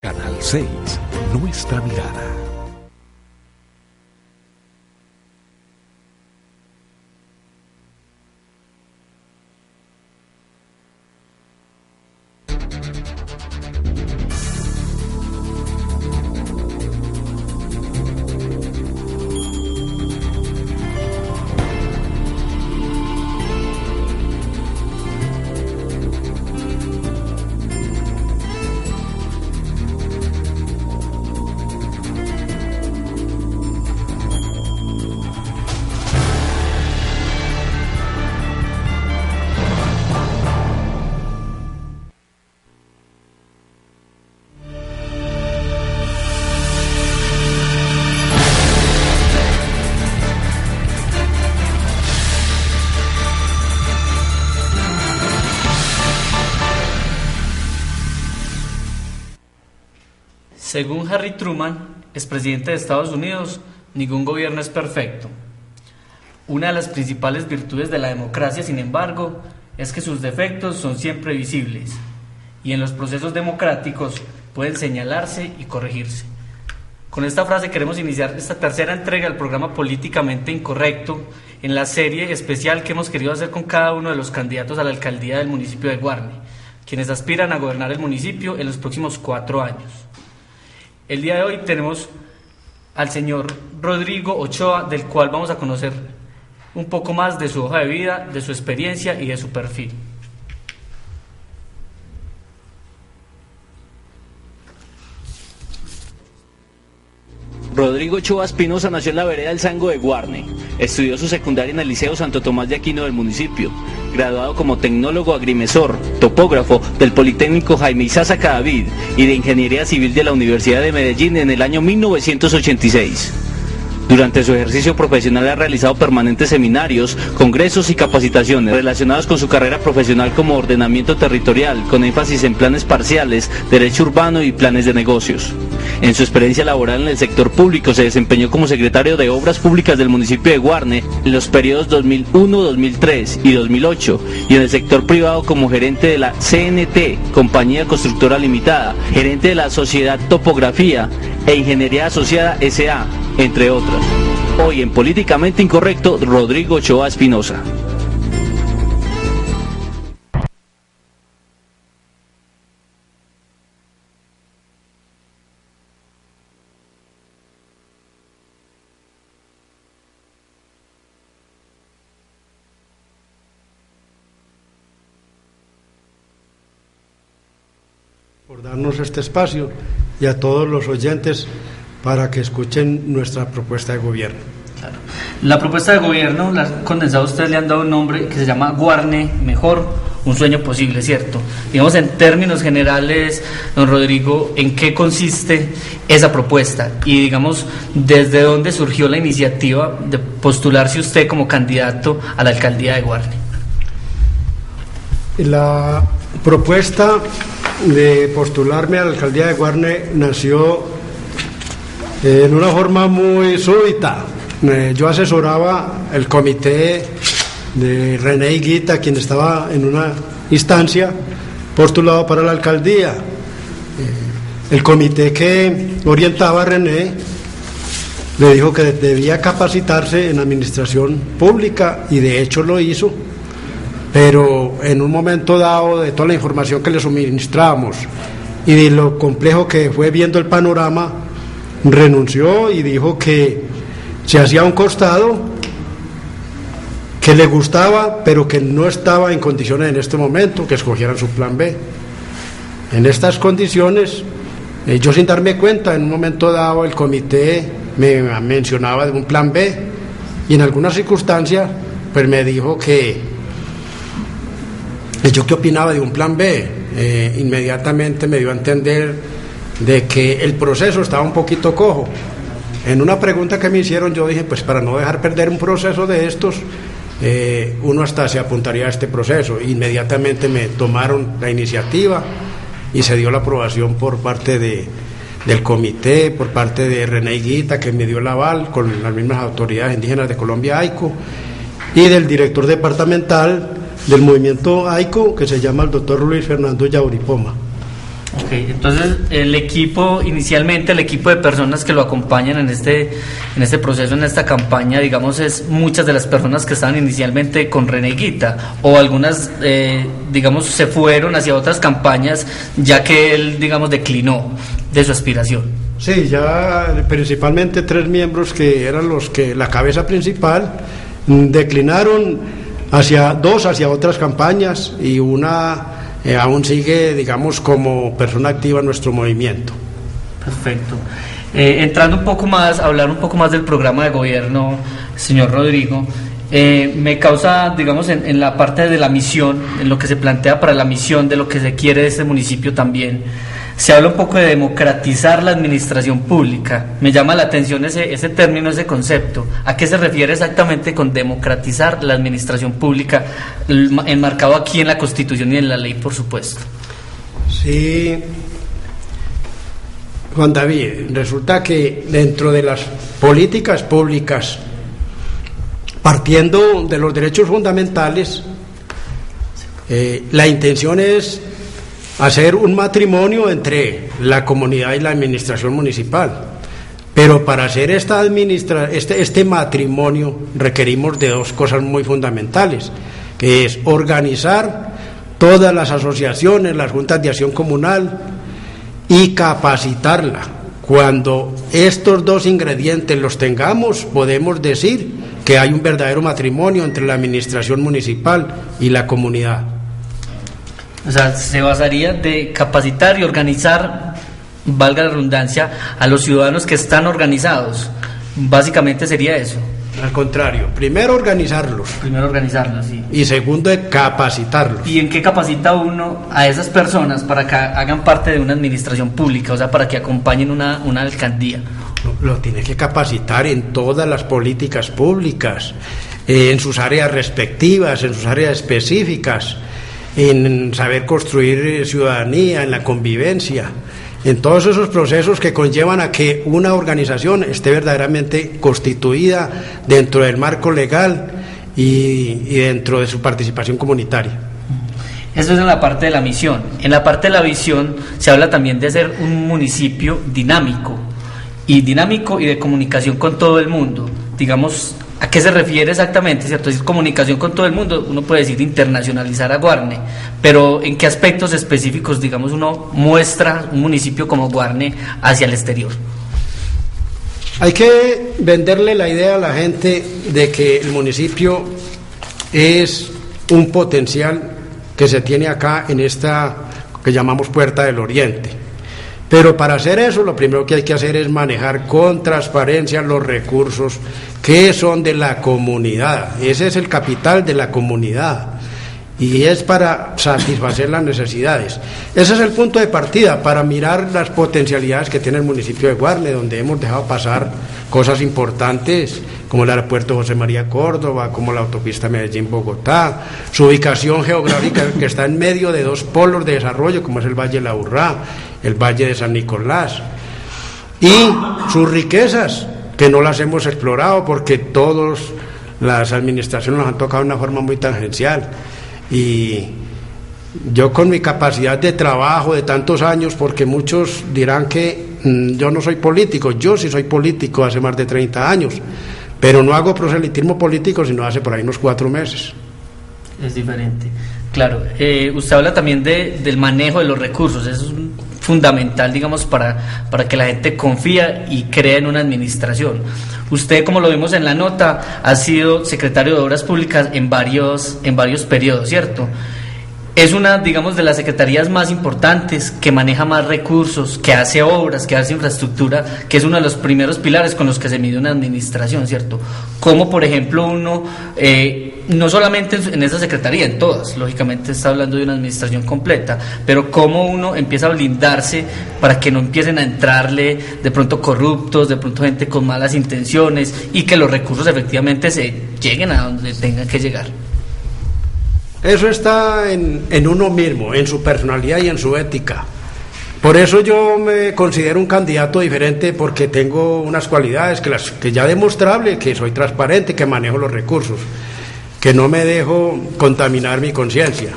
Canal 6, nuestra mirada. Según Harry Truman, expresidente de Estados Unidos, ningún gobierno es perfecto. Una de las principales virtudes de la democracia, sin embargo, es que sus defectos son siempre visibles y en los procesos democráticos pueden señalarse y corregirse. Con esta frase queremos iniciar esta tercera entrega del programa Políticamente Incorrecto en la serie especial que hemos querido hacer con cada uno de los candidatos a la alcaldía del municipio de Guarne, quienes aspiran a gobernar el municipio en los próximos 4 años. El día de hoy tenemos al señor Rodrigo Ochoa, del cual vamos a conocer un poco más de su hoja de vida, de su experiencia y de su perfil. Rodrigo Ochoa Espinosa nació en la vereda del Zango de Guarne. Estudió su secundaria en el Liceo Santo Tomás de Aquino del municipio. Graduado como tecnólogo agrimensor, topógrafo del Politécnico Jaime Isaza Cadavid y de Ingeniería Civil de la Universidad de Medellín en el año 1986. Durante su ejercicio profesional ha realizado permanentes seminarios, congresos y capacitaciones relacionados con su carrera profesional como ordenamiento territorial, con énfasis en planes parciales, derecho urbano y planes de negocios. En su experiencia laboral en el sector público se desempeñó como secretario de Obras Públicas del municipio de Guarne en los periodos 2001, 2003 y 2008 y en el sector privado como gerente de la CNT, Compañía Constructora Limitada, gerente de la Sociedad Topografía e Ingeniería Asociada S.A., entre otras. Hoy en Políticamente Incorrecto, Rodrigo Ochoa Espinosa. Por darnos este espacio y a todos los oyentes para que escuchen nuestra propuesta de gobierno. Claro. La propuesta de gobierno, la han condensado, ustedes le han dado un nombre que se llama Guarne Mejor, un sueño posible, ¿cierto? Digamos, en términos generales, don Rodrigo, ¿en qué consiste esa propuesta? Y digamos, ¿desde dónde surgió la iniciativa de postularse usted como candidato a la alcaldía de Guarne? La propuesta de postularme a la alcaldía de Guarne nació en una forma muy súbita. Yo asesoraba el comité de René Higuita, quien estaba en una instancia postulado para la alcaldía. El comité que orientaba a René le dijo que debía capacitarse en administración pública y de hecho lo hizo, pero en un momento dado, de toda la información que le suministrábamos y de lo complejo que fue viendo el panorama, renunció y dijo que se hacía a un costado, que le gustaba, pero que no estaba en condiciones en este momento, que escogieran su plan B. En estas condiciones, yo sin darme cuenta, en un momento dado el comité me mencionaba de un plan B y en algunas circunstancias pues me dijo que yo qué opinaba de un plan B. Inmediatamente me dio a entender de que el proceso estaba un poquito cojo. En una pregunta que me hicieron yo dije, pues para no dejar perder un proceso de estos, uno hasta se apuntaría a este proceso. Inmediatamente me tomaron la iniciativa y se dio la aprobación por parte del comité, por parte de René Higuita, que me dio el aval con las mismas autoridades indígenas de Colombia, AICO, y del director departamental del movimiento AICO, que se llama el doctor Luis Fernando Yauripoma. Ok, entonces inicialmente el equipo de personas que lo acompañan en este proceso, en esta campaña, digamos, es muchas de las personas que estaban inicialmente con Reneguita, o algunas, digamos, se fueron hacia otras campañas, ya que él, digamos, declinó de su aspiración. Sí, ya principalmente 3 miembros que eran los que la cabeza principal declinaron, 2 hacia otras campañas y una aún sigue, digamos, como persona activa en nuestro movimiento. Perfecto. Entrando un poco más, hablar un poco más del programa de gobierno, señor Rodrigo, me causa, digamos, en la parte de la misión, en lo que se plantea para la misión, de lo que se quiere de este municipio también, se habla un poco de democratizar la administración pública. Me llama la atención ese término, ese concepto. ¿A qué se refiere exactamente con democratizar la administración pública, enmarcado aquí en la Constitución y en la ley, por supuesto? Sí, Juan David, resulta que dentro de las políticas públicas, partiendo de los derechos fundamentales, la intención es hacer un matrimonio entre la comunidad y la administración municipal. Pero para hacer este matrimonio requerimos de 2 cosas muy fundamentales, que es organizar todas las asociaciones, las juntas de acción comunal, y capacitarla. Cuando estos 2 ingredientes los tengamos, podemos decir que hay un verdadero matrimonio entre la administración municipal y la comunidad. O sea, se basaría de capacitar y organizar, valga la redundancia, a los ciudadanos que están organizados. Básicamente sería eso. Al contrario, primero organizarlos. Primero organizarlos, sí. Y segundo, capacitarlos. ¿Y en qué capacita uno a esas personas para que hagan parte de una administración pública, o sea, para que acompañen una alcaldía? Lo tiene que capacitar en todas las políticas públicas, en sus áreas respectivas, en sus áreas específicas, en saber construir ciudadanía, en la convivencia, en todos esos procesos que conllevan a que una organización esté verdaderamente constituida dentro del marco legal y dentro de su participación comunitaria. Eso es en la parte de la misión. En la parte de la visión se habla también de ser un municipio dinámico y de comunicación con todo el mundo. Digamos, ¿a qué se refiere exactamente? ¿Cierto? Es comunicación con todo el mundo, uno puede decir internacionalizar a Guarne, pero ¿en qué aspectos específicos, digamos, uno muestra un municipio como Guarne hacia el exterior? Hay que venderle la idea a la gente de que el municipio es un potencial que se tiene acá en esta que llamamos Puerta del Oriente. Pero para hacer eso, lo primero que hay que hacer es manejar con transparencia los recursos que son de la comunidad. Ese es el capital de la comunidad y es para satisfacer las necesidades. Ese es el punto de partida para mirar las potencialidades que tiene el municipio de Guarne, donde hemos dejado pasar cosas importantes como el aeropuerto José María Córdoba, como la autopista Medellín-Bogotá, su ubicación geográfica que está en medio de 2 polos de desarrollo, como es el Valle de la Urrá, el Valle de San Nicolás, y sus riquezas, que no las hemos explorado porque todas las administraciones nos han tocado de una forma muy tangencial. Y yo, con mi capacidad de trabajo de tantos años, porque muchos dirán que yo no soy político, yo sí soy político hace más de 30 años, pero no hago proselitismo político sino hace por ahí unos 4 meses. Es diferente. Claro, usted habla también del manejo de los recursos. Eso es fundamental, digamos, para que la gente confía y crea en una administración. Usted, como lo vimos en la nota, ha sido secretario de Obras Públicas en varios periodos, ¿cierto? Es una, digamos, de las secretarías más importantes, que maneja más recursos, que hace obras, que hace infraestructura, que es uno de los primeros pilares con los que se mide una administración, ¿cierto? Como, por ejemplo, uno, no solamente en esa secretaría, en todas, lógicamente está hablando de una administración completa, pero cómo uno empieza a blindarse para que no empiecen a entrarle de pronto corruptos, de pronto gente con malas intenciones, y que los recursos efectivamente se lleguen a donde tengan que llegar. Eso está en uno mismo, en su personalidad y en su ética. Por eso yo me considero un candidato diferente, porque tengo unas cualidades que ya demostrable, que soy transparente, que manejo los recursos, que no me dejo contaminar mi conciencia,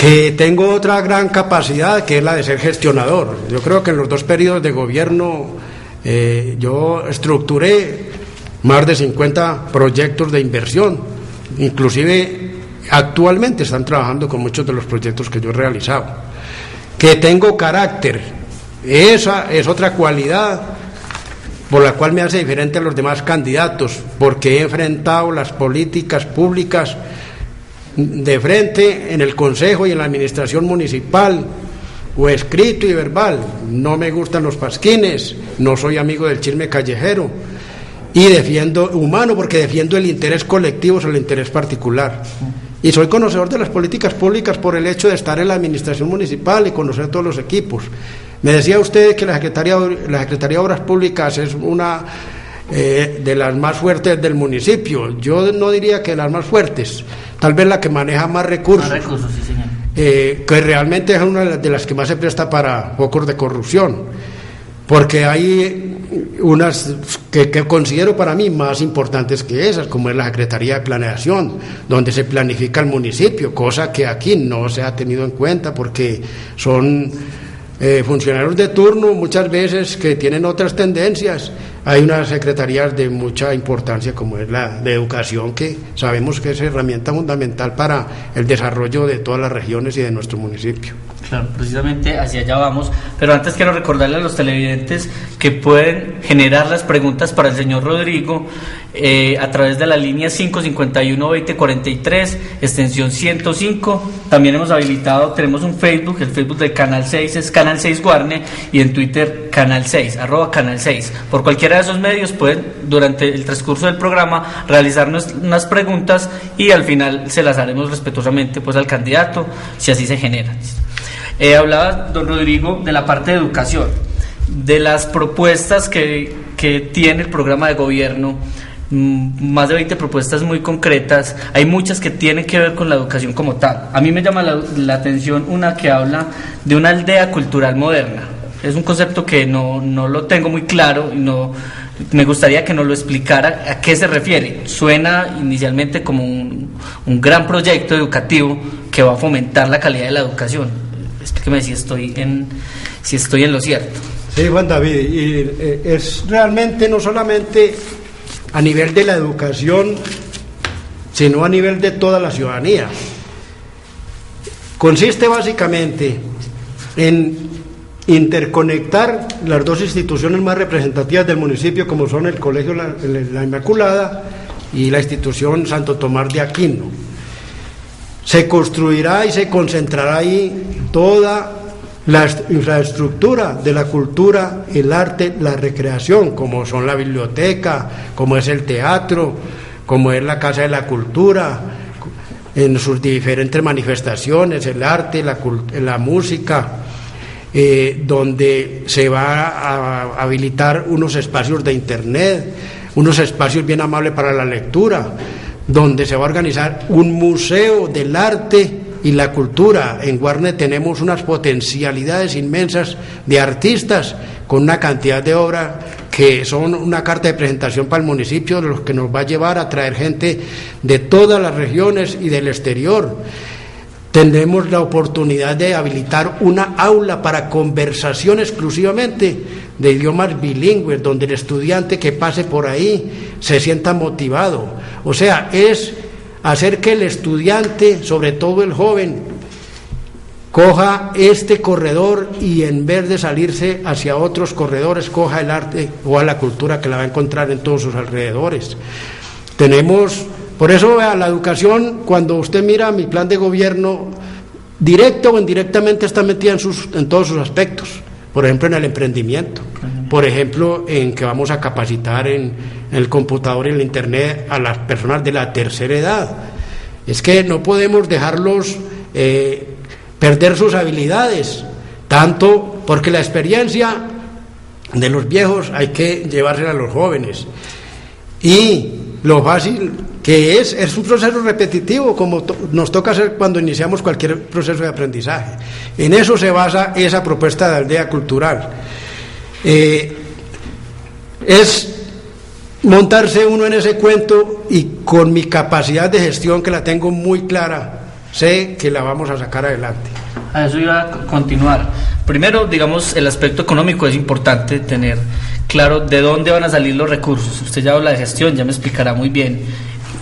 que tengo otra gran capacidad, que es la de ser gestionador. Yo creo que en los 2 periodos de gobierno yo estructuré más de 50 proyectos de inversión, inclusive actualmente están trabajando con muchos de los proyectos que yo he realizado. Que tengo carácter, esa es otra cualidad por la cual me hace diferente a los demás candidatos, porque he enfrentado las políticas públicas de frente en el Consejo y en la administración municipal, o escrito y verbal. No me gustan los pasquines, no soy amigo del chisme callejero, y defiendo humano, porque defiendo el interés colectivo sobre el interés particular. Y soy conocedor de las políticas públicas por el hecho de estar en la administración municipal y conocer todos los equipos. Me decía usted que la Secretaría de Obras Públicas es una de las más fuertes del municipio. Yo no diría que las más fuertes, tal vez la que maneja más recursos. Más recursos, sí, señor. Que realmente es una de las que más se presta para focos de corrupción, porque hay unas que considero para mí más importantes que esas, como es la Secretaría de Planeación, donde se planifica el municipio, cosa que aquí no se ha tenido en cuenta porque son funcionarios de turno muchas veces que tienen otras tendencias. Hay unas secretarías de mucha importancia como es la de Educación, que sabemos que es herramienta fundamental para el desarrollo de todas las regiones y de nuestro municipio. Claro, precisamente hacia allá vamos, pero antes quiero recordarle a los televidentes que pueden generar las preguntas para el señor Rodrigo a través de la línea 551-2043, extensión 105. También hemos habilitado, tenemos un Facebook, el Facebook del Canal 6 es Canal 6 Guarne, y en Twitter Canal 6, @Canal 6. Por cualquiera de esos medios pueden, durante el transcurso del programa, realizarnos unas preguntas y al final se las haremos respetuosamente pues al candidato, si así se generan. Hablaba don Rodrigo de la parte de educación, de las propuestas que tiene el programa de gobierno, más de 20 propuestas muy concretas. Hay muchas que tienen que ver con la educación como tal. A mí me llama la atención una que habla de una aldea cultural moderna. Es un concepto que no lo tengo muy claro y no me gustaría que nos lo explicara a qué se refiere. Suena inicialmente como un gran proyecto educativo que va a fomentar la calidad de la educación. Explíqueme si estoy en lo cierto. Sí, Juan David, y es realmente no solamente a nivel de la educación, sino a nivel de toda la ciudadanía. Consiste básicamente en interconectar las 2 instituciones más representativas del municipio, como son el Colegio La Inmaculada y la institución Santo Tomás de Aquino. Se construirá y se concentrará ahí toda la infraestructura de la cultura, el arte, la recreación, como son la biblioteca, como es el teatro, como es la Casa de la Cultura, en sus diferentes manifestaciones, el arte, la música, donde se va a habilitar unos espacios de internet, unos espacios bien amables para la lectura, donde se va a organizar un museo del arte y la cultura. En Guarne tenemos unas potencialidades inmensas de artistas con una cantidad de obras que son una carta de presentación para el municipio, de los que nos va a llevar a traer gente de todas las regiones y del exterior. Tenemos la oportunidad de habilitar una aula para conversación exclusivamente de idiomas bilingües, donde el estudiante que pase por ahí se sienta motivado. O sea, es hacer que el estudiante, sobre todo el joven, coja este corredor y en vez de salirse hacia otros corredores, coja el arte o a la cultura que la va a encontrar en todos sus alrededores. Por eso a la educación, cuando usted mira mi plan de gobierno, directo o indirectamente está metida en todos sus aspectos. Por ejemplo, en el emprendimiento, por ejemplo, en que vamos a capacitar en el computador y en el internet a las personas de la tercera edad. Es que no podemos dejarlos perder sus habilidades, tanto porque la experiencia de los viejos hay que llevársela a los jóvenes. Y lo fácil que es un proceso repetitivo, como nos toca hacer cuando iniciamos cualquier proceso de aprendizaje. En eso se basa esa propuesta de aldea cultural. Es montarse uno en ese cuento, y con mi capacidad de gestión, que la tengo muy clara, sé que la vamos a sacar adelante. A eso iba a continuar. Primero, digamos, el aspecto económico es importante tener claro de dónde van a salir los recursos. Usted ya habla de gestión, ya me explicará muy bien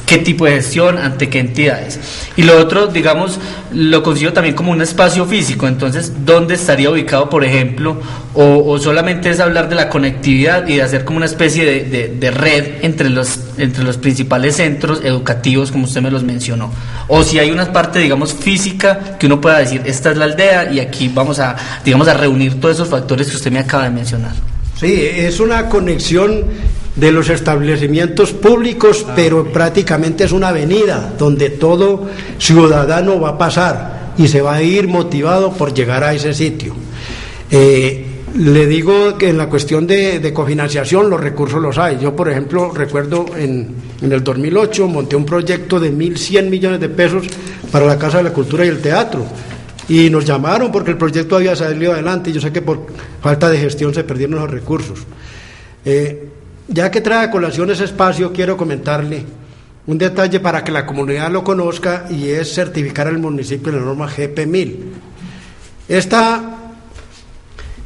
qué tipo de gestión, ante qué entidades. Y lo otro, digamos, lo considero también como un espacio físico. Entonces, ¿dónde estaría ubicado, por ejemplo? O solamente es hablar de la conectividad y de hacer como una especie de red entre los principales centros educativos, como usted me los mencionó. O si hay una parte, digamos, física, que uno pueda decir, esta es la aldea y aquí vamos a, digamos, a reunir todos esos factores que usted me acaba de mencionar. Sí, es una conexión de los establecimientos públicos, pero prácticamente es una avenida donde todo ciudadano va a pasar y se va a ir motivado por llegar a ese sitio. Le digo que en la cuestión de cofinanciación los recursos los hay. Yo, por ejemplo, recuerdo en el 2008 monté un proyecto de 1.100 millones de pesos para la Casa de la Cultura y el Teatro. Y nos llamaron porque el proyecto había salido adelante y yo sé que por falta de gestión se perdieron los recursos. Ya que trae a colación ese espacio, quiero comentarle un detalle para que la comunidad lo conozca y es certificar al municipio en la norma GP 1000. Esta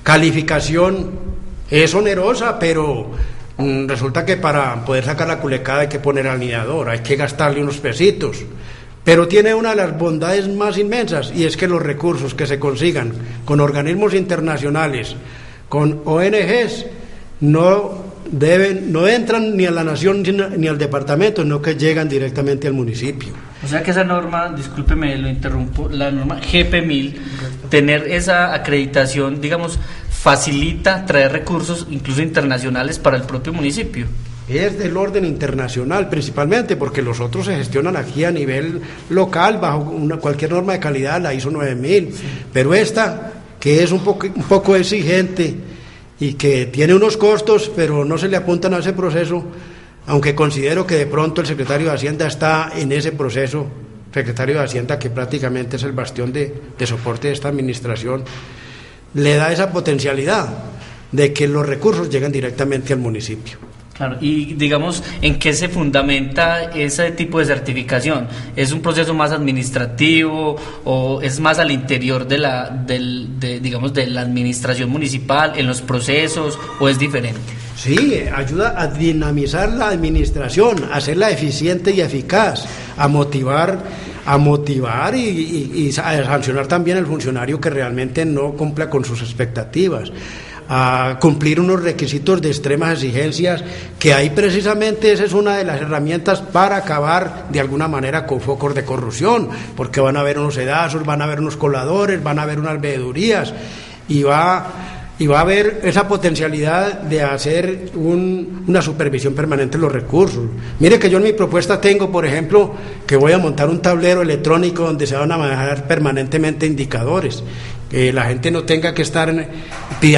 calificación es onerosa, pero resulta que para poder sacar la culecada hay que poner alineador, hay que gastarle unos pesitos. Pero tiene una de las bondades más inmensas y es que los recursos que se consigan con organismos internacionales, con ONGs, no entran ni a la nación ni al departamento, sino que llegan directamente al municipio. O sea que esa norma, discúlpeme, lo interrumpo, la norma GP 1000, tener esa acreditación, digamos, facilita traer recursos incluso internacionales para el propio municipio. Es del orden internacional principalmente, porque los otros se gestionan aquí a nivel local bajo cualquier norma de calidad, la ISO 9000, sí. Pero esta, que es un poco exigente y que tiene unos costos, pero no se le apuntan a ese proceso, aunque considero que de pronto el secretario de Hacienda está en ese proceso, secretario de Hacienda que prácticamente es el bastión de soporte de esta administración, le da esa potencialidad de que los recursos lleguen directamente al municipio. Claro, y digamos, ¿en qué se fundamenta ese tipo de certificación? ¿Es un proceso más administrativo o es más al interior de la administración municipal, en los procesos, o es diferente? Sí, ayuda a dinamizar la administración, a hacerla eficiente y eficaz, a motivar y a sancionar también al funcionario que realmente no cumpla con sus expectativas, a cumplir unos requisitos de extremas exigencias, que ahí precisamente esa es una de las herramientas para acabar de alguna manera con focos de corrupción, porque van a haber unos sedazos, van a haber unos coladores, van a haber unas veedurías y va a haber esa potencialidad de hacer una supervisión permanente de los recursos. Mire que yo en mi propuesta tengo, por ejemplo, que voy a montar un tablero electrónico donde se van a manejar permanentemente indicadores, que la gente no tenga que estar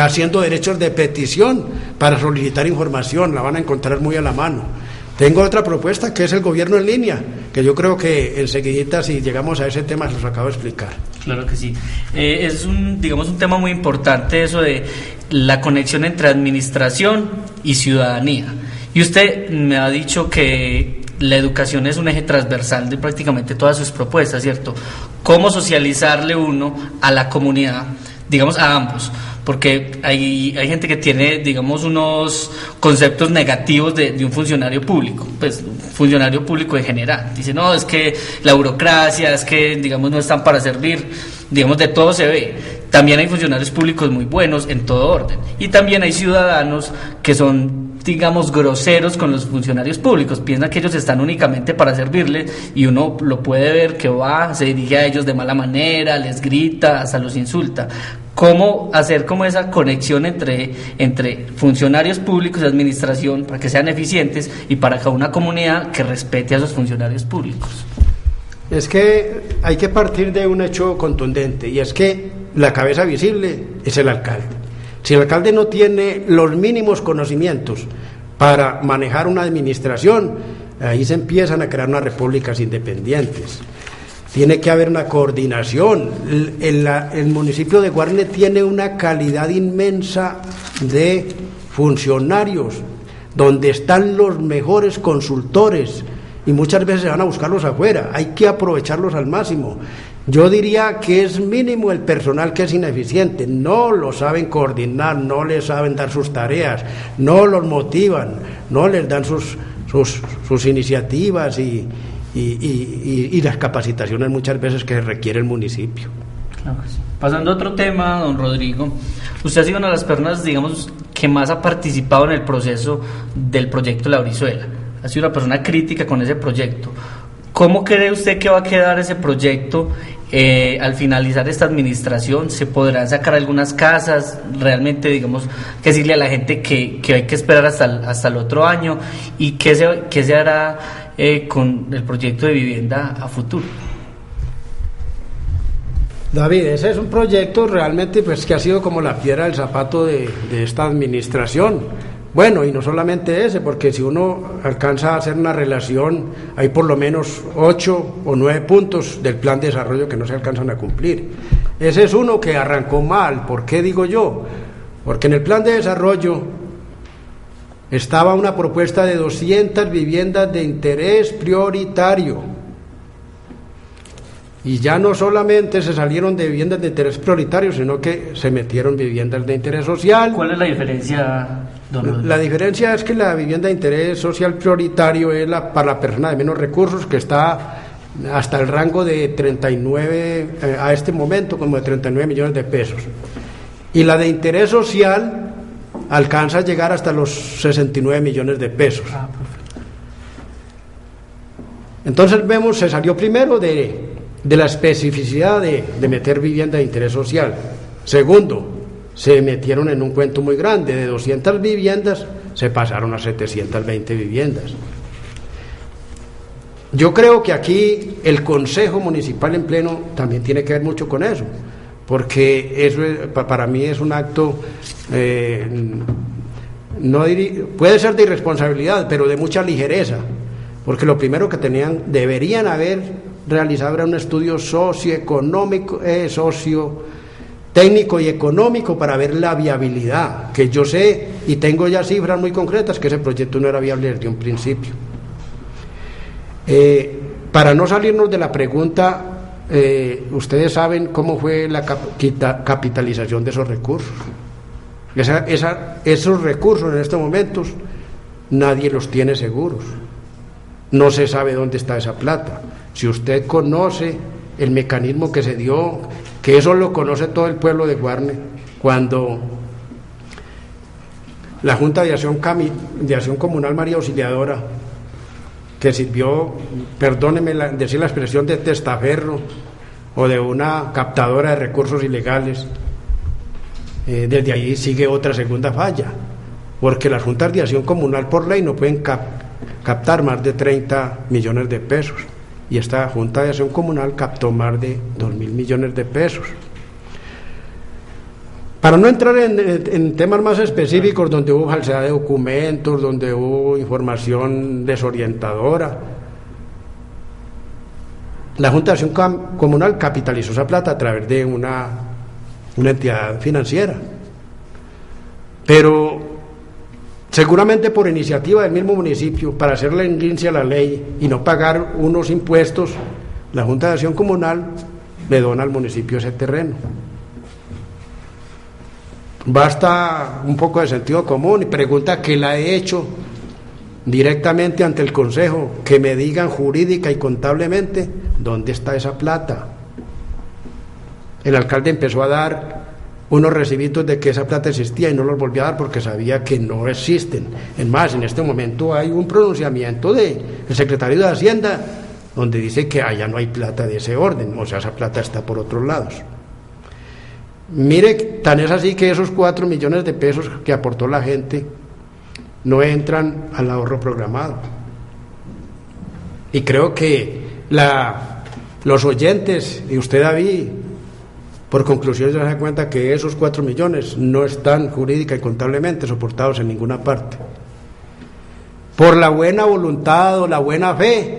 haciendo derechos de petición para solicitar información, la van a encontrar muy a la mano. Tengo otra propuesta que es el gobierno en línea, que yo creo que enseguidita, si llegamos a ese tema, se los acabo de explicar. Claro que sí. Es un tema muy importante eso de la conexión entre administración y ciudadanía. Y usted me ha dicho que la educación es un eje transversal de prácticamente todas sus propuestas, ¿cierto? ¿Cómo socializarle uno a la comunidad, digamos a ambos? Porque hay gente que tiene, digamos, unos conceptos negativos de un funcionario público, pues un funcionario público en general. Dice, no, es que la burocracia, es que, digamos, no están para servir, digamos, de todo se ve. También hay funcionarios públicos muy buenos en todo orden. Y también hay ciudadanos que son, digamos, groseros con los funcionarios públicos, piensan que ellos están únicamente para servirles y uno lo puede ver que se dirige a ellos de mala manera, les grita, hasta los insulta. ¿Cómo hacer como esa conexión entre funcionarios públicos y administración para que sean eficientes y para que una comunidad que respete a esos funcionarios públicos? Es que hay que partir de un hecho contundente, y es que la cabeza visible es el alcalde. Si el alcalde no tiene los mínimos conocimientos para manejar una administración, ahí se empiezan a crear unas repúblicas independientes. Tiene que haber una coordinación. El municipio de Guarne tiene una calidad inmensa de funcionarios, donde están los mejores consultores y muchas veces se van a buscarlos afuera, hay que aprovecharlos al máximo. Yo diría que es mínimo el personal que es ineficiente, no lo saben coordinar, no les saben dar sus tareas, no los motivan, no les dan sus iniciativas y las capacitaciones muchas veces que requiere el municipio. Claro que sí. Pasando a otro tema, don Rodrigo, usted ha sido una de las personas, digamos, que más ha participado en el proceso del proyecto La Brizuela. Ha sido una persona crítica con ese proyecto. ¿Cómo cree usted que va a quedar ese proyecto al finalizar esta administración? ¿Se podrán sacar algunas casas? Realmente, digamos, que decirle a la gente que hay que esperar hasta el otro año, y qué se hará con el proyecto de vivienda a futuro. David, ese es un proyecto realmente pues que ha sido como la piedra del zapato de esta administración. Bueno, y no solamente ese, porque si uno alcanza a hacer una relación, hay por lo menos 8 o 9 puntos del plan de desarrollo que no se alcanzan a cumplir. Ese es uno que arrancó mal. ¿Por qué digo yo? Porque en el plan de desarrollo estaba una propuesta de 200 viviendas de interés prioritario. Y ya no solamente se salieron de viviendas de interés prioritario, sino que se metieron viviendas de interés social. ¿Cuál es la diferencia, don Rodrigo? La diferencia es que la vivienda de interés social prioritario es para la persona de menos recursos, que está hasta el rango de 39, a este momento como de 39 millones de pesos. Y la de interés social alcanza a llegar hasta los 69 millones de pesos. Entonces vemos, se salió primero de la especificidad de meter vivienda de interés social. Segundo, se metieron en un cuento muy grande, de 200 viviendas se pasaron a 720 viviendas. Yo creo que aquí el Consejo Municipal en pleno también tiene que ver mucho con eso, porque eso para mí es un acto, puede ser de irresponsabilidad, pero de mucha ligereza, porque lo primero que deberían haber realizado era un estudio socioeconómico, técnico y económico para ver la viabilidad, que yo sé y tengo ya cifras muy concretas que ese proyecto no era viable desde un principio. Para no salirnos de la pregunta, ustedes saben cómo fue la capitalización de esos recursos. Esos recursos en estos momentos nadie los tiene seguros, no se sabe dónde está esa plata. Si usted conoce el mecanismo que se dio, que eso lo conoce todo el pueblo de Guarne, cuando la Junta de Acción Comunal María Auxiliadora, que sirvió, perdóneme decir la expresión, de testaferro o de una captadora de recursos ilegales, desde ahí sigue otra segunda falla, porque las juntas de acción comunal por ley no pueden captar más de 30 millones de pesos. Y esta Junta de Acción Comunal captó más de 2.000 millones de pesos. Para no entrar en temas más específicos, donde hubo falsedad de documentos, donde hubo información desorientadora, la Junta de Acción Comunal capitalizó esa plata a través de una entidad financiera. Pero seguramente por iniciativa del mismo municipio, para hacerle enguince a la ley y no pagar unos impuestos, la Junta de Acción Comunal le dona al municipio ese terreno. Basta un poco de sentido común y pregunta que la he hecho directamente ante el Consejo, que me digan jurídica y contablemente dónde está esa plata. El alcalde empezó a dar unos recibitos de que esa plata existía y no los volvió a dar porque sabía que no existen. Es más, en este momento hay un pronunciamiento del secretario de Hacienda donde dice que allá no hay plata de ese orden, o sea, esa plata está por otros lados. Mire, tan es así que esos 4 millones de pesos que aportó la gente no entran al ahorro programado. Y creo que los oyentes, y usted, David, por conclusión se da cuenta que esos 4 millones no están jurídica y contablemente soportados en ninguna parte. Por la buena voluntad o la buena fe,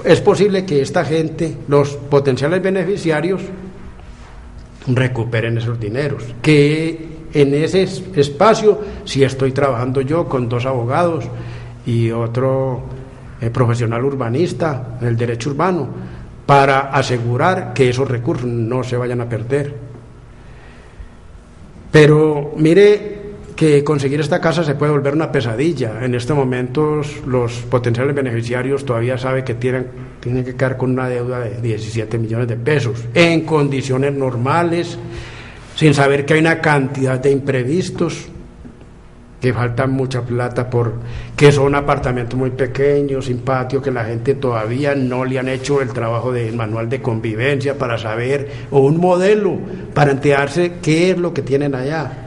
es posible que esta gente, los potenciales beneficiarios, recuperen esos dineros, que en ese espacio sí estoy trabajando yo con 2 abogados y otro profesional urbanista, en el derecho urbano, para asegurar que esos recursos no se vayan a perder. Pero mire que conseguir esta casa se puede volver una pesadilla. En estos momentos los potenciales beneficiarios todavía saben que tienen que quedar con una deuda de 17 millones de pesos, en condiciones normales, sin saber que hay una cantidad de imprevistos, que falta mucha plata, que son apartamentos muy pequeños, sin patio, que la gente todavía no le han hecho el trabajo del manual de convivencia para saber, o un modelo para enterarse qué es lo que tienen allá.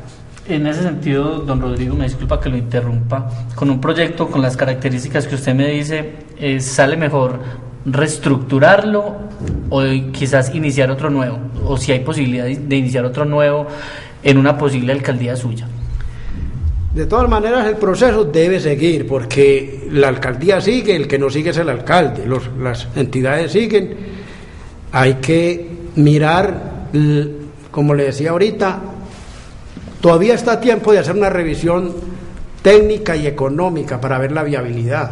En ese sentido, don Rodrigo, me disculpa que lo interrumpa, con un proyecto con las características que usted me dice, ¿sale mejor reestructurarlo o quizás iniciar otro nuevo? O si hay posibilidad de iniciar otro nuevo en una posible alcaldía suya. De todas maneras, el proceso debe seguir, porque la alcaldía sigue, el que no sigue es el alcalde, las entidades siguen. Hay que mirar, como le decía ahorita, todavía está a tiempo de hacer una revisión técnica y económica para ver la viabilidad,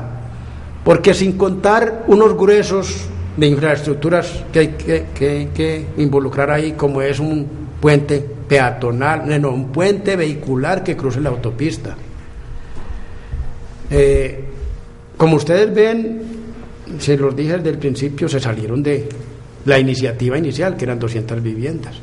porque sin contar unos gruesos de infraestructuras que hay que involucrar ahí, como es un puente peatonal, un puente vehicular que cruce la autopista. Como ustedes ven, se los dije desde el principio, se salieron de la iniciativa inicial, que eran 200 viviendas.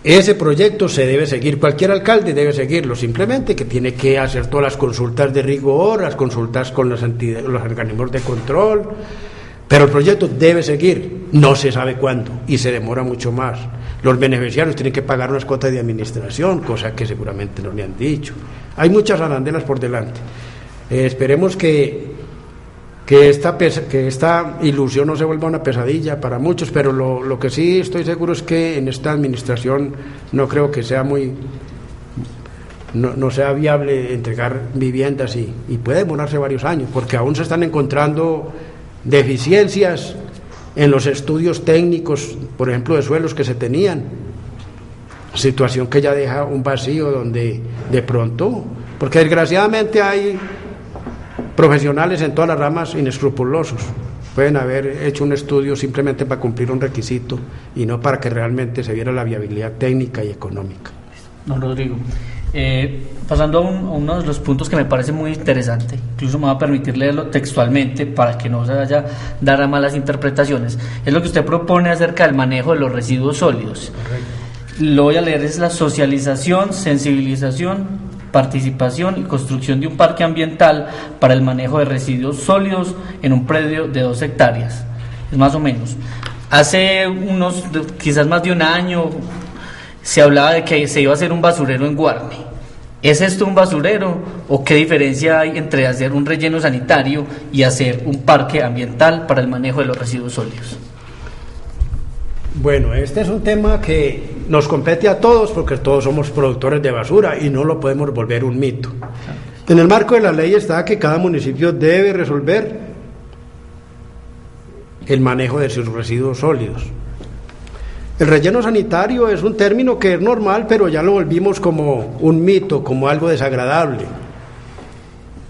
Ese proyecto se debe seguir, cualquier alcalde debe seguirlo, simplemente que tiene que hacer todas las consultas de rigor, las consultas con los organismos de control, pero el proyecto debe seguir, no se sabe cuándo y se demora mucho más. Los beneficiarios tienen que pagar unas cuotas de administración, cosa que seguramente no le han dicho. Hay muchas arandelas por delante. Esperemos que esta ilusión no se vuelva una pesadilla para muchos, pero lo que sí estoy seguro es que en esta administración no creo que sea no sea viable entregar viviendas y puede demorarse varios años, porque aún se están encontrando deficiencias en los estudios técnicos, por ejemplo, de suelos que se tenían, situación que ya deja un vacío donde de pronto, porque desgraciadamente hay profesionales en todas las ramas inescrupulosos, pueden haber hecho un estudio simplemente para cumplir un requisito y no para que realmente se viera la viabilidad técnica y económica. Don Rodrigo, pasando a uno de los puntos que me parece muy interesante, incluso me va a permitir leerlo textualmente para que no se vaya a dar a malas interpretaciones, es lo que usted propone acerca del manejo de los residuos sólidos. Correcto. Lo voy a leer, es la socialización, sensibilización, participación y construcción de un parque ambiental para el manejo de residuos sólidos en un predio de 2 hectáreas. Es más o menos. Hace quizás más de un año, se hablaba de que se iba a hacer un basurero en Guarne. ¿Es esto un basurero o qué diferencia hay entre hacer un relleno sanitario y hacer un parque ambiental para el manejo de los residuos sólidos? Bueno, este es un tema que nos compete a todos porque todos somos productores de basura y no lo podemos volver un mito. En el marco de la ley está que cada municipio debe resolver el manejo de sus residuos sólidos. El relleno sanitario es un término que es normal, pero ya lo volvimos como un mito, como algo desagradable.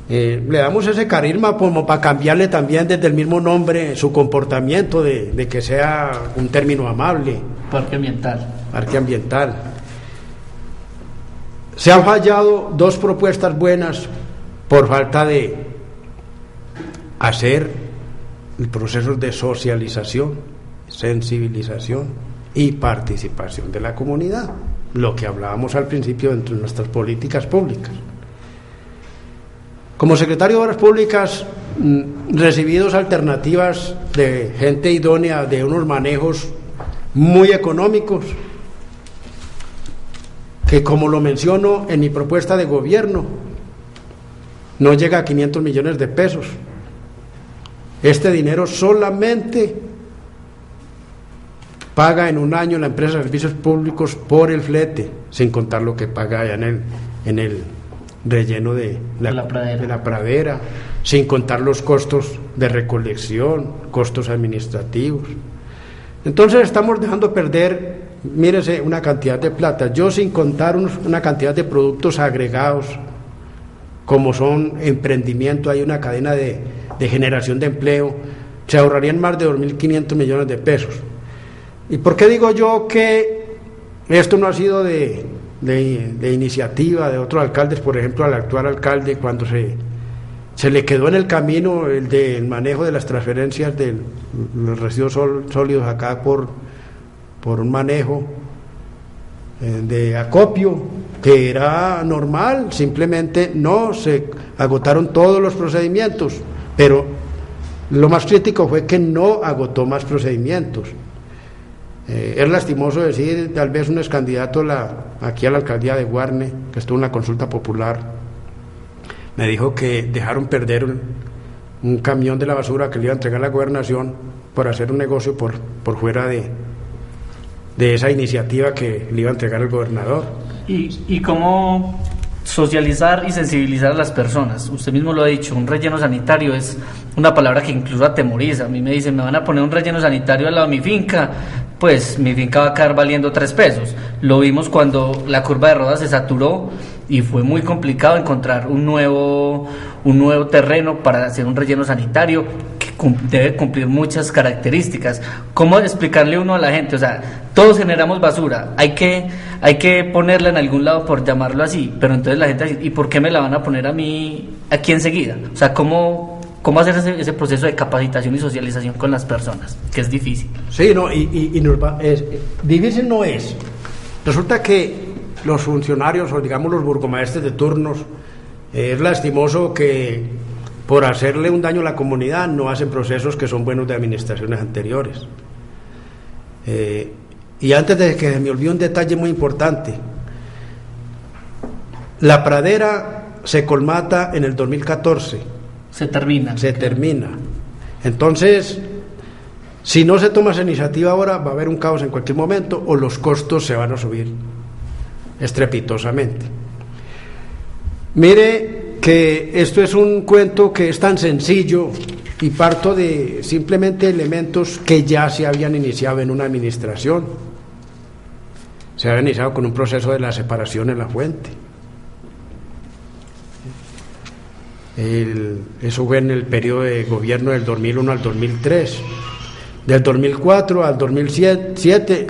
Le damos ese carisma como para cambiarle también desde el mismo nombre su comportamiento de que sea un término amable. Parque ambiental. Parque ambiental. Se han fallado 2 propuestas buenas por falta de hacer el proceso de socialización, sensibilización y participación de la comunidad, lo que hablábamos al principio dentro de nuestras políticas públicas. Como secretario de Obras Públicas, recibí 2 alternativas de gente idónea de unos manejos muy económicos, que como lo menciono en mi propuesta de gobierno, no llega a 500 millones de pesos. Este dinero solamente paga en un año la empresa de servicios públicos por el flete, sin contar lo que paga allá en el relleno de la pradera, sin contar los costos de recolección, costos administrativos. Entonces estamos dejando perder, mírese, una cantidad de plata, yo sin contar una cantidad de productos agregados como son emprendimiento, hay una cadena de generación de empleo, se ahorrarían más de 2.500 millones de pesos. ¿Y por qué digo yo que esto no ha sido de iniciativa de otros alcaldes? Por ejemplo, al actual alcalde, cuando se le quedó en el camino el del manejo de las transferencias de los residuos sólidos acá por un manejo de acopio, que era normal, simplemente no se agotaron todos los procedimientos, pero lo más crítico fue que no agotó más procedimientos. Es lastimoso decir, tal vez un ex candidato aquí a la alcaldía de Guarne, que estuvo en la consulta popular, me dijo que dejaron perder un camión de la basura que le iba a entregar a la gobernación por hacer un negocio por fuera de esa iniciativa que le iba a entregar el gobernador. ¿Y cómo socializar y sensibilizar a las personas? Usted mismo lo ha dicho, un relleno sanitario es una palabra que incluso atemoriza. A mí me dicen, me van a poner un relleno sanitario al lado de mi finca, pues mi finca va a quedar valiendo 3 pesos. Lo vimos cuando la curva de Rodas se saturó y fue muy complicado encontrar un nuevo terreno para hacer un relleno sanitario que debe cumplir muchas características. ¿Cómo explicarle uno a la gente? O sea, todos generamos basura, hay que ponerla en algún lado, por llamarlo así, pero entonces la gente dice, ¿y por qué me la van a poner a mí aquí enseguida? O sea, ¿cómo hacer ese proceso de capacitación y socialización con las personas? Que es difícil. Sí, no, difícil no es. Resulta que los funcionarios, o digamos los burgomaestres de turnos, es lastimoso que por hacerle un daño a la comunidad no hacen procesos que son buenos de administraciones anteriores. Y antes de que me olvide un detalle muy importante, la pradera se colmata en el 2014. Se termina. Entonces, si no se toma esa iniciativa ahora, va a haber un caos en cualquier momento o los costos se van a subir estrepitosamente. Mire que esto es un cuento que es tan sencillo y parto de simplemente elementos que ya se habían iniciado en una administración. Se había iniciado con un proceso de la separación en la fuente. Eso fue en el periodo de gobierno del 2001 al 2003. Del 2004 al 2007,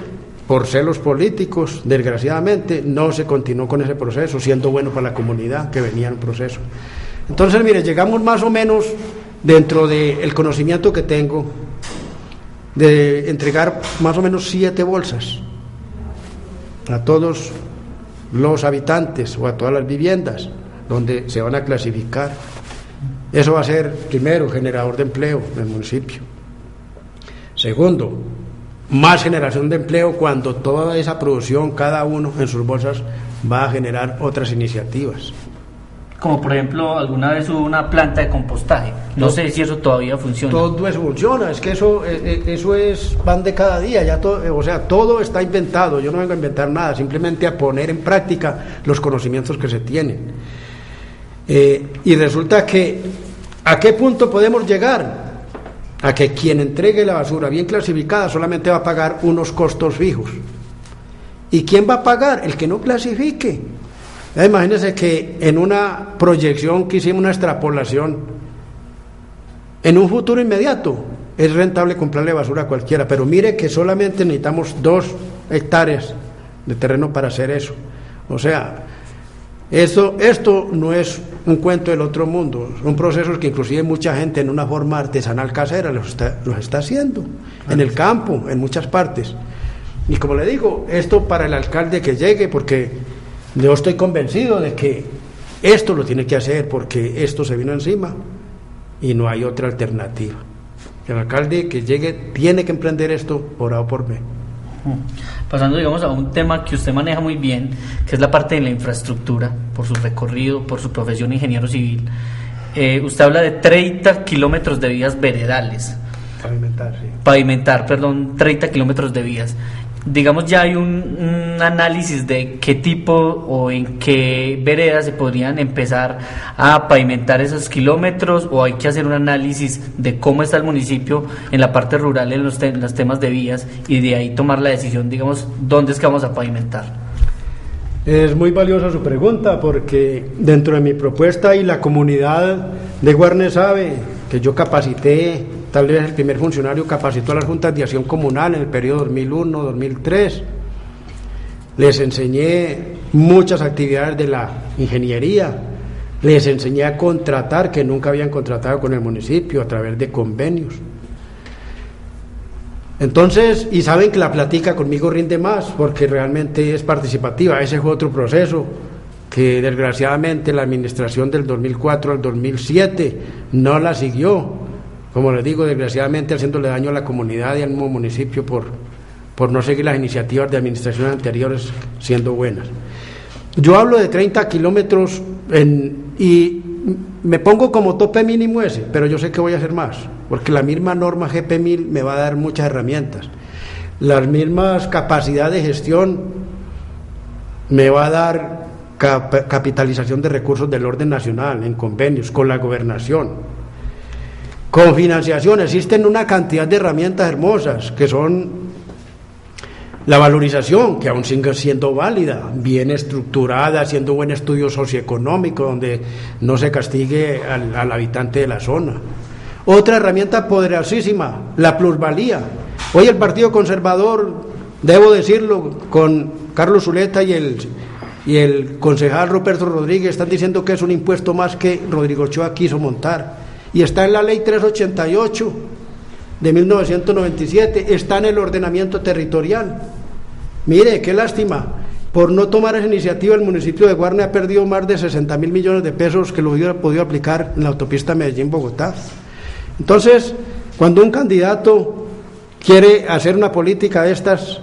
por celos políticos, desgraciadamente, no se continuó con ese proceso, siendo bueno para la comunidad que venía en proceso. Entonces, mire, llegamos más o menos, dentro del conocimiento que tengo, de entregar más o menos 7 bolsas a todos los habitantes o a todas las viviendas donde se van a clasificar. Eso va a ser, primero, generador de empleo en el municipio. Segundo, más generación de empleo cuando toda esa producción, cada uno en sus bolsas, va a generar otras iniciativas. Como por ejemplo, alguna vez hubo una planta de compostaje. No sé si eso todavía funciona. Todo eso funciona, es que eso es pan de cada día, ya todo, o sea, todo está inventado. Yo no vengo a inventar nada, simplemente a poner en práctica los conocimientos que se tienen. Y resulta que, ¿a qué punto podemos llegar? A que quien entregue la basura bien clasificada solamente va a pagar unos costos fijos. ¿Y quién va a pagar? El que no clasifique. Imagínense que en una proyección que hicimos, una extrapolación, en un futuro inmediato es rentable comprarle basura a cualquiera, pero mire que solamente necesitamos 2 hectáreas de terreno para hacer eso. O sea, esto no es un cuento del otro mundo, son procesos que inclusive mucha gente en una forma artesanal casera los está haciendo, en el campo, en muchas partes. Y como le digo, esto para el alcalde que llegue, porque yo estoy convencido de que esto lo tiene que hacer, porque esto se vino encima y no hay otra alternativa. El alcalde que llegue tiene que emprender esto por A o por B. Pasando, digamos, a un tema que usted maneja muy bien, que es la parte de la infraestructura, por su recorrido, por su profesión de ingeniero civil. Usted habla de 30 kilómetros de vías veredales. Pavimentar, 30 kilómetros de vías. Digamos, ya hay un análisis de qué tipo o en qué veredas se podrían empezar a pavimentar esos kilómetros, o hay que hacer un análisis de cómo está el municipio en la parte rural en los temas de vías, y de ahí tomar la decisión, digamos, dónde es que vamos a pavimentar. Es muy valiosa su pregunta porque dentro de mi propuesta y la comunidad de Guarne sabe que yo capacité, tal vez el primer funcionario capacitó a las juntas de acción comunal en el periodo 2001-2003. Les enseñé muchas actividades de la ingeniería, les enseñé a contratar, que nunca habían contratado con el municipio a través de convenios. Entonces, y saben que la plática conmigo rinde más porque realmente es participativa. Ese fue otro proceso que desgraciadamente la administración del 2004 al 2007 no la siguió, como les digo, desgraciadamente haciéndole daño a la comunidad y al mismo municipio por no seguir las iniciativas de administraciones anteriores siendo buenas. Yo hablo de 30 kilómetros y me pongo como tope mínimo ese, pero yo sé que voy a hacer más, porque la misma norma GP1000 me va a dar muchas herramientas, las mismas capacidades de gestión me va a dar capitalización de recursos del orden nacional en convenios con la gobernación, con financiación. Existen una cantidad de herramientas hermosas que son la valorización, que aún sigue siendo válida, bien estructurada, haciendo un buen estudio socioeconómico donde no se castigue al habitante de la zona. Otra herramienta poderosísima, la plusvalía. Hoy el Partido Conservador, debo decirlo, con Carlos Zuleta y el concejal Ruperto Rodríguez están diciendo que es un impuesto más que Rodrigo Ochoa quiso montar. Y está en la ley 388 de 1997, está en el ordenamiento territorial. Mire, qué lástima, por no tomar esa iniciativa el municipio de Guarne ha perdido más de 60.000 millones de pesos que lo hubiera podido aplicar en la autopista Medellín-Bogotá. Entonces, cuando un candidato quiere hacer una política de estas,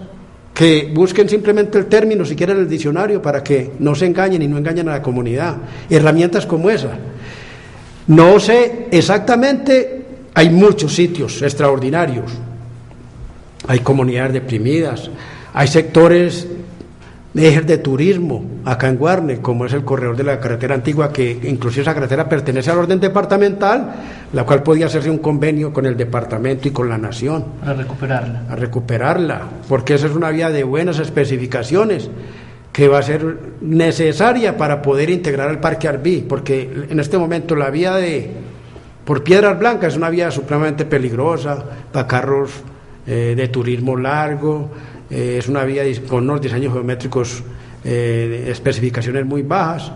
que busquen simplemente el término, si quieren el diccionario, para que no se engañen y no engañen a la comunidad. Herramientas como esa. No sé exactamente, hay muchos sitios extraordinarios, hay comunidades deprimidas, hay sectores de ejes de turismo acá en Guarne, como es el corredor de la carretera antigua, que inclusive esa carretera pertenece al orden departamental, la cual podía hacerse un convenio con el departamento y con la nación. A recuperarla, porque esa es una vía de buenas especificaciones que va a ser necesaria para poder integrar el Parque Arví, porque en este momento la vía por Piedras Blancas es una vía supremamente peligrosa para carros de turismo largo, es una vía con unos diseños geométricos especificaciones muy bajas,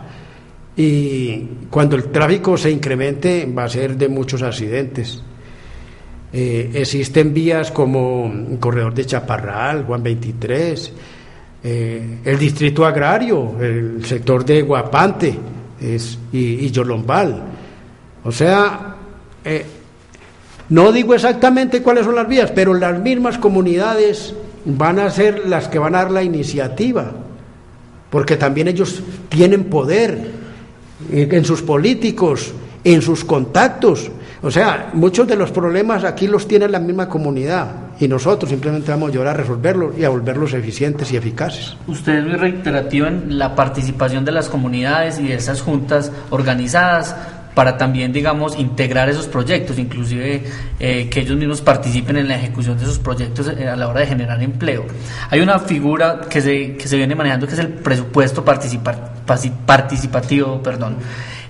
y cuando el tráfico se incremente va a ser de muchos accidentes. Existen vías como el corredor de Chaparral, Juan 23, el distrito agrario, el sector de Guapante y Yolombal. O sea, no digo exactamente cuáles son las vías, pero las mismas comunidades van a ser las que van a dar la iniciativa, porque también ellos tienen poder en sus políticos, en sus contactos. O sea, muchos de los problemas aquí los tiene la misma comunidad y nosotros simplemente vamos a ayudar a resolverlos y a volverlos eficientes y eficaces. Usted es muy reiterativo en la participación de las comunidades y de esas juntas organizadas para también, digamos, integrar esos proyectos, inclusive que ellos mismos participen en la ejecución de esos proyectos a la hora de generar empleo. Hay una figura que se viene manejando, que es el presupuesto participativo,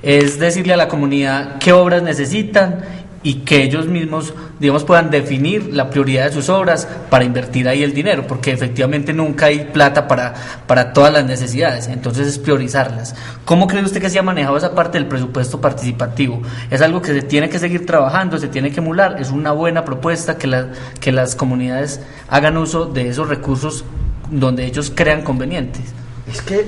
es decirle a la comunidad qué obras necesitan y que ellos mismos, digamos, puedan definir la prioridad de sus obras para invertir ahí el dinero, porque efectivamente nunca hay plata para todas las necesidades, entonces es priorizarlas. ¿Cómo cree usted que se ha manejado esa parte del presupuesto participativo? ¿Es algo que se tiene que seguir trabajando, se tiene que emular? ¿Es una buena propuesta que las comunidades hagan uso de esos recursos donde ellos crean convenientes? Es que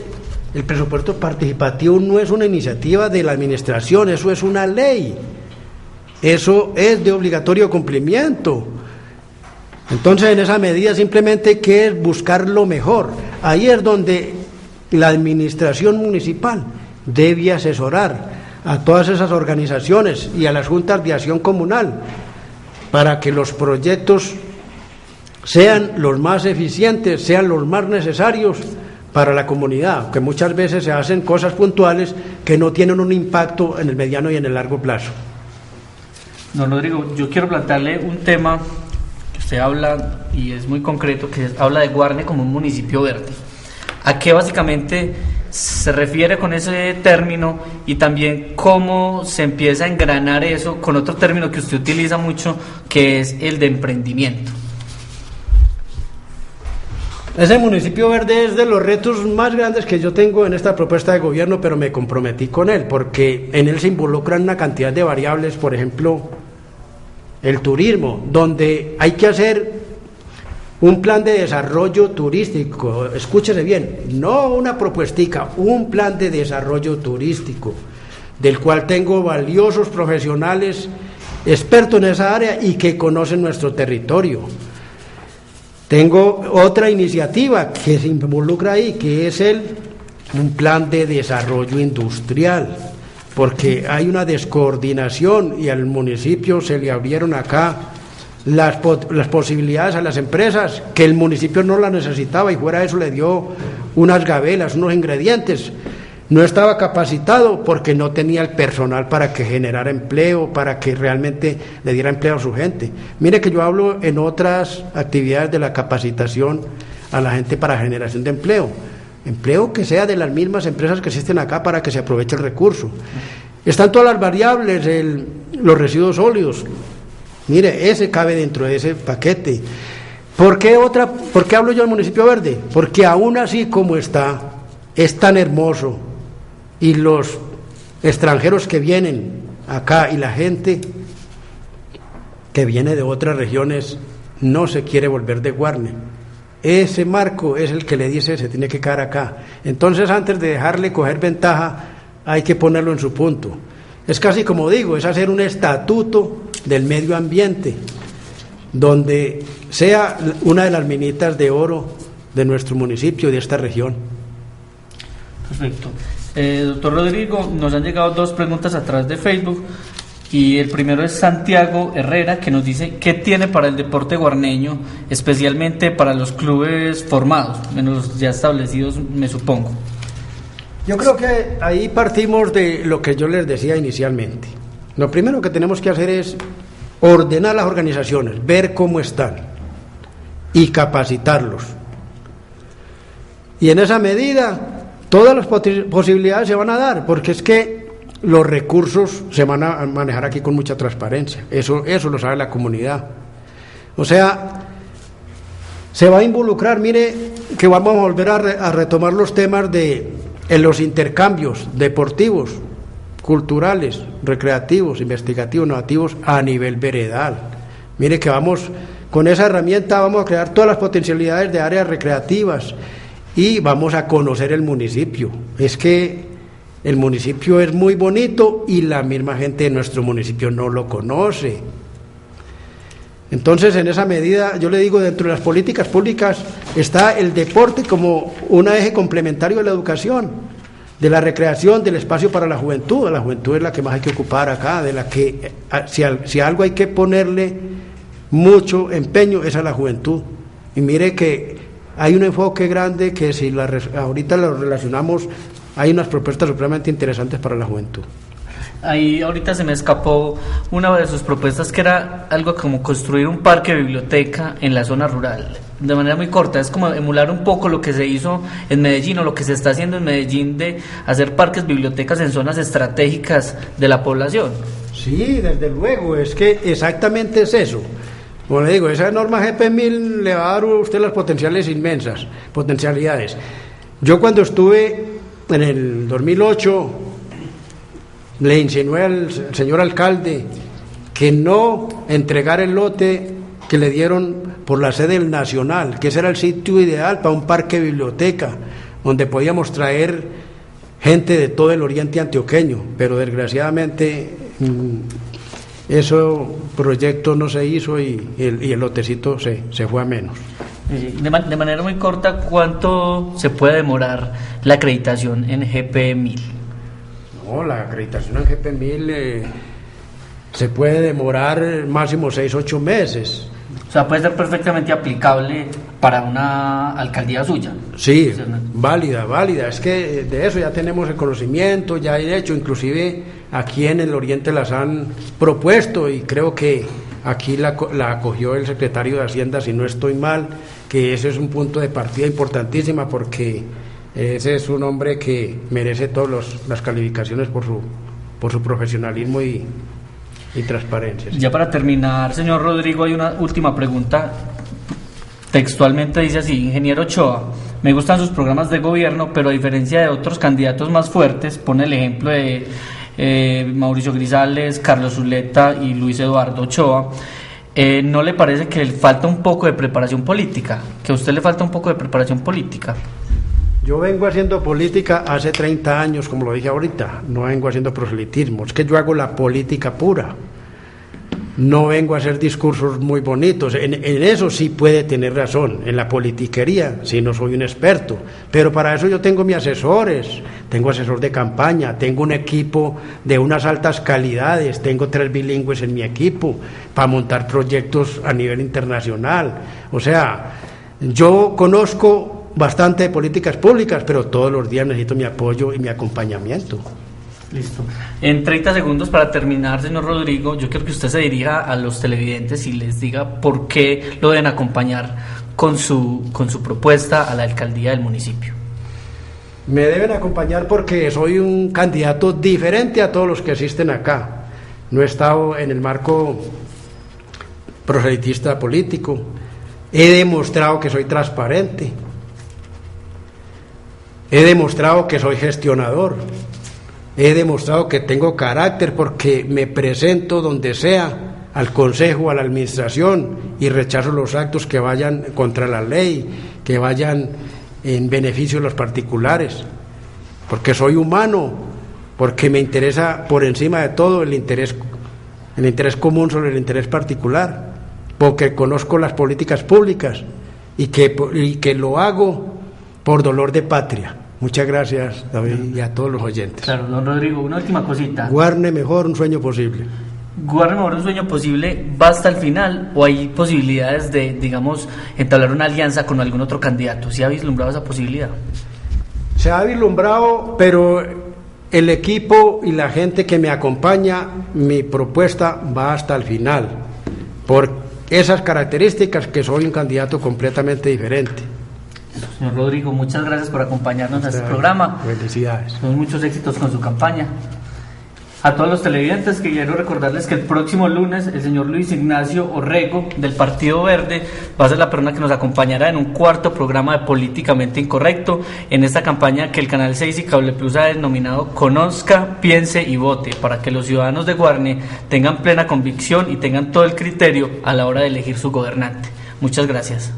el presupuesto participativo no es una iniciativa de la administración, eso es una ley. Eso es de obligatorio cumplimiento. Entonces, en esa medida simplemente hay que buscar lo mejor. Ahí es donde la administración municipal debe asesorar a todas esas organizaciones y a las juntas de acción comunal para que los proyectos sean los más eficientes, sean los más necesarios para la comunidad, que muchas veces se hacen cosas puntuales que no tienen un impacto en el mediano y en el largo plazo. Don Rodrigo, yo quiero plantearle un tema que usted habla y es muy concreto, que habla de Guarne como un municipio verde. ¿A qué básicamente se refiere con ese término y también cómo se empieza a engranar eso con otro término que usted utiliza mucho, que es el de emprendimiento? Ese municipio verde es de los retos más grandes que yo tengo en esta propuesta de gobierno, pero me comprometí con él, porque en él se involucran una cantidad de variables, por ejemplo, el turismo, donde hay que hacer un plan de desarrollo turístico, escúchese bien, no una propuestica, un plan de desarrollo turístico, del cual tengo valiosos profesionales, expertos en esa área y que conocen nuestro territorio. Tengo otra iniciativa que se involucra ahí, que es un plan de desarrollo industrial, porque hay una descoordinación y al municipio se le abrieron acá las posibilidades a las empresas que el municipio no las necesitaba y fuera de eso le dio unas gabelas, unos ingredientes. No estaba capacitado porque no tenía el personal para que generara empleo, para que realmente le diera empleo a su gente. Mire que yo hablo en otras actividades de la capacitación a la gente para generación de empleo que sea de las mismas empresas que existen acá para que se aproveche el recurso. Están todas las variables, los residuos sólidos. Mire, ese cabe dentro de ese paquete. ¿Por qué hablo yo del municipio verde? Porque aún así como está, es tan hermoso y los extranjeros que vienen acá y la gente que viene de otras regiones no se quiere volver de Guarne. Ese marco es el que le dice se tiene que quedar acá. Entonces antes de dejarle coger ventaja hay que ponerlo en su punto. Es casi como digo, es hacer un estatuto del medio ambiente donde sea una de las minitas de oro de nuestro municipio, de esta región. Perfecto. Doctor Rodrigo, nos han llegado 2 preguntas a través de Facebook y el primero es Santiago Herrera, que nos dice ¿qué tiene para el deporte guarneño, especialmente para los clubes formados, menos ya establecidos, me supongo? Yo creo que ahí partimos de lo que yo les decía inicialmente. Lo primero que tenemos que hacer es ordenar las organizaciones, ver cómo están y capacitarlos. Y en esa medida todas las posibilidades se van a dar, porque es que los recursos se van a manejar aquí con mucha transparencia, eso lo sabe la comunidad. O sea, se va a involucrar, mire que vamos a volver a retomar los temas en los intercambios deportivos, culturales, recreativos, investigativos, normativos a nivel veredal. Mire que con esa herramienta vamos a crear todas las potencialidades de áreas recreativas y vamos a conocer el municipio. Es que el municipio es muy bonito y la misma gente de nuestro municipio no lo conoce. Entonces, en esa medida, yo le digo, dentro de las políticas públicas está el deporte como un eje complementario de la educación, de la recreación, del espacio para la juventud. La juventud es la que más hay que ocupar acá, de la que si algo hay que ponerle mucho empeño es a la juventud. Y mire que hay un enfoque grande que si ahorita lo relacionamos, hay unas propuestas supremamente interesantes para la juventud. Ahí ahorita se me escapó una de sus propuestas que era algo como construir un parque biblioteca en la zona rural, de manera muy corta, es como emular un poco lo que se hizo en Medellín o lo que se está haciendo en Medellín de hacer parques bibliotecas en zonas estratégicas de la población. Sí, desde luego, es que exactamente es eso. Como le digo, esa norma GP1000 le va a dar a usted las potencialidades. Yo cuando estuve en el 2008 le insinué al señor alcalde que no entregara el lote que le dieron por la sede del Nacional, que ese era el sitio ideal para un parque biblioteca, donde podíamos traer gente de todo el oriente antioqueño, pero desgraciadamente ese proyecto no se hizo y el lotecito se fue a menos. De manera muy corta, ¿cuánto se puede demorar la acreditación en GP1000? No, la acreditación en GP1000 se puede demorar máximo 6-8 meses. O sea, puede ser perfectamente aplicable para una alcaldía suya. Sí, válida. Es que de eso ya tenemos el conocimiento, ya hay hecho, inclusive aquí en el Oriente las han propuesto y creo que aquí la acogió el secretario de Hacienda, si no estoy mal, que ese es un punto de partida importantísima porque Ese es un hombre que merece todas las calificaciones por su profesionalismo y transparencia. Ya para terminar, señor Rodrigo, hay una última pregunta. Textualmente dice así: ingeniero Ochoa, me gustan sus programas de gobierno, pero a diferencia de otros candidatos más fuertes, pone el ejemplo de Mauricio Grisales, Carlos Zuleta y Luis Eduardo Ochoa, ¿no le parece que le falta un poco de preparación política? ¿Que a usted le falta un poco de preparación política? Yo vengo haciendo política hace 30 años, como lo dije ahorita, no vengo haciendo proselitismo, es que yo hago la política pura. No vengo a hacer discursos muy bonitos, en eso sí puede tener razón, en la politiquería, sí no soy un experto, pero para eso yo tengo mis asesores, tengo asesor de campaña, tengo un equipo de unas altas calidades, tengo 3 bilingües en mi equipo, para montar proyectos a nivel internacional, o sea, yo conozco bastante de políticas públicas, pero todos los días necesito mi apoyo y mi acompañamiento. Listo. En 30 segundos para terminar, señor Rodrigo, yo quiero que usted se dirija a los televidentes y les diga por qué lo deben acompañar con su propuesta a la alcaldía del municipio. Me deben acompañar porque soy un candidato diferente a todos los que existen acá. No he estado en el marco proselitista político. He demostrado que soy transparente. He demostrado que soy gestionador. He demostrado que tengo carácter porque me presento donde sea, al consejo, a la administración, y rechazo los actos que vayan contra la ley, que vayan en beneficio de los particulares, porque soy humano, porque me interesa por encima de todo el interés común sobre el interés particular, porque conozco las políticas públicas y que lo hago por dolor de patria. Muchas gracias, David, y a todos los oyentes. Claro, don Rodrigo, una última cosita. Guarne mejor un sueño posible. Guarne mejor un sueño posible, ¿va hasta el final o hay posibilidades de, digamos, entablar una alianza con algún otro candidato? ¿Sí ha vislumbrado esa posibilidad? Se ha vislumbrado, pero el equipo y la gente que me acompaña, mi propuesta va hasta el final, por esas características que soy un candidato completamente diferente. Señor Rodrigo, muchas gracias por acompañarnos a este programa. Felicidades. Muchos éxitos con su campaña. A todos los televidentes, que quiero recordarles que el próximo lunes el señor Luis Ignacio Orrego del Partido Verde va a ser la persona que nos acompañará en un cuarto programa de Políticamente Incorrecto, en esta campaña que el Canal 6 y Cable Plus ha denominado Conozca, Piense y Vote, para que los ciudadanos de Guarne tengan plena convicción y tengan todo el criterio a la hora de elegir su gobernante. Muchas gracias.